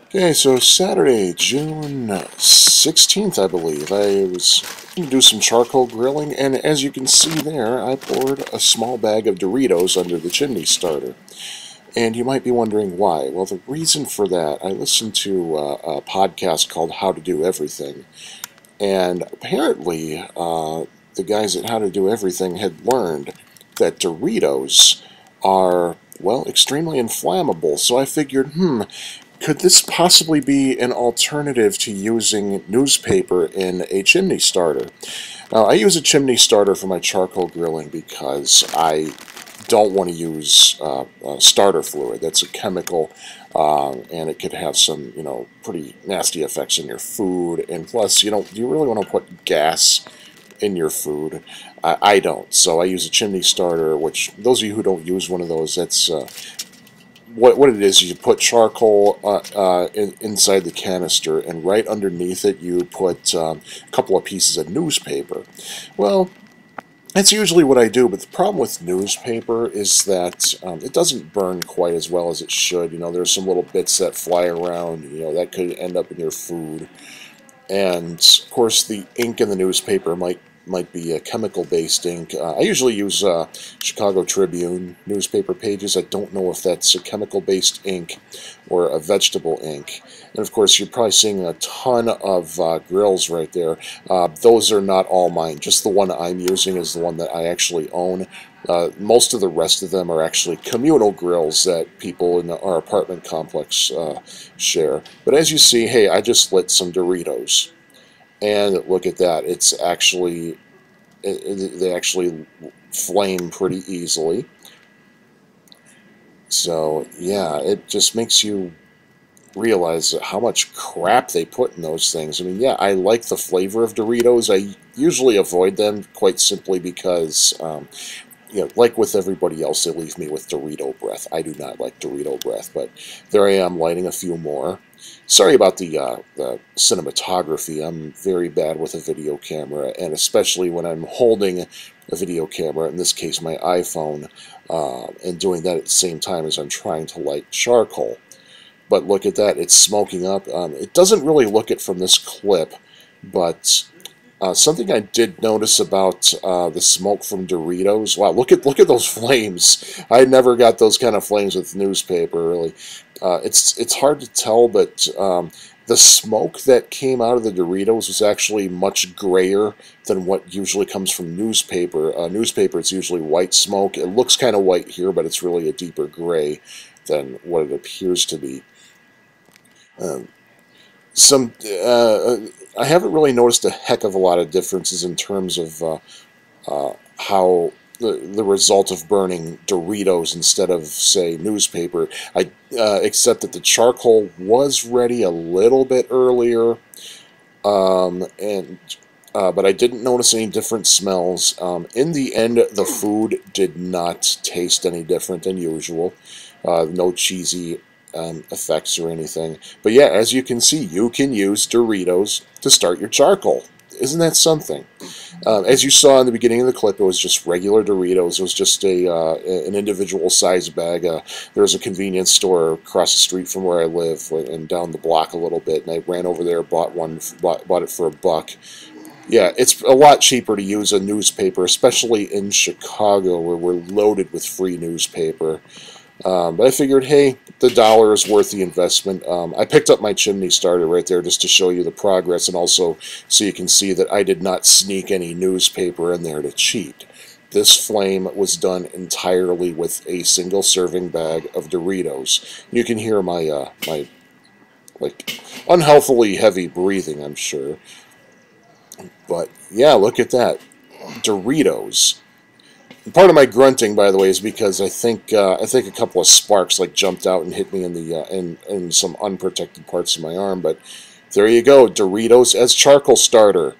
Okay, so Saturday, June 16th, I believe, I was going to do some charcoal grilling, and as you can see there, I poured a small bag of Doritos under the chimney starter. And you might be wondering why. Well, the reason for that, I listened to a podcast called How to Do Everything, and apparently the guys at How to Do Everything had learned that Doritos are, well, extremely inflammable. So I figured, could this possibly be an alternative to using newspaper in a chimney starter? Now, I use a chimney starter for my charcoal grilling because I don't want to use starter fluid. That's a chemical, and it could have some, pretty nasty effects in your food. And plus, do you really want to put gas in your food? I don't. So I use a chimney starter, which those of you who don't use one of those, that's what it is. You put charcoal inside the canister, and right underneath it you put a couple of pieces of newspaper. Well, that's usually what I do, but the problem with newspaper is that it doesn't burn quite as well as it should. There's some little bits that fly around, that could end up in your food. And of course, the ink in the newspaper might be a chemical-based ink. I usually use Chicago Tribune newspaper pages. I don't know if that's a chemical-based ink or a vegetable ink. And of course, you're probably seeing a ton of grills right there. Those are not all mine. Just the one I'm using is the one that I actually own. Most of the rest of them are actually communal grills that people in our apartment complex share. But as you see, hey, I just lit some Doritos. And look at that. It's actually, they actually flame pretty easily. So, yeah, it just makes you realize how much crap they put in those things. I mean, yeah, I like the flavor of Doritos. I usually avoid them quite simply because, like with everybody else, they leave me with Dorito breath. I do not like Dorito breath, but there I am lighting a few more. Sorry about the cinematography. I'm very bad with a video camera, and especially when I'm holding a video camera, in this case my iPhone, and doing that at the same time as I'm trying to light charcoal. But look at that, it's smoking up. It doesn't really look it from this clip, but something I did notice about the smoke from Doritos. Wow, look at those flames. I never got those kind of flames with newspaper, really. It's hard to tell, but the smoke that came out of the Doritos was actually much grayer than what usually comes from newspaper. Newspaper, it's usually white smoke. It looks kind of white here, but it's really a deeper gray than what it appears to be. Some I haven't really noticed a heck of a lot of differences in terms of how the result of burning Doritos instead of, say, newspaper. Except that the charcoal was ready a little bit earlier, and but I didn't notice any different smells. In the end, the food did not taste any different than usual. No cheesy effects or anything. But yeah, as you can see, you can use Doritos to start your charcoal. Isn't that something? As you saw in the beginning of the clip, it was just regular Doritos. It was just an individual size bag. There's a convenience store across the street from where I live and down the block a little bit, and I ran over there, bought it for $1. Yeah, it's a lot cheaper to use a newspaper, especially in Chicago, where we're loaded with free newspaper. But I figured, hey, the dollar is worth the investment. I picked up my chimney starter right there just to show you the progress, and also so you can see that I did not sneak any newspaper in there to cheat. This flame was done entirely with a single serving bag of Doritos. You can hear my like unhealthily heavy breathing, I'm sure. But yeah, look at that, Doritos. Part of my grunting, by the way, is because I think a couple of sparks jumped out and hit me in the in some unprotected parts of my arm. But there you go, Doritos as charcoal starter.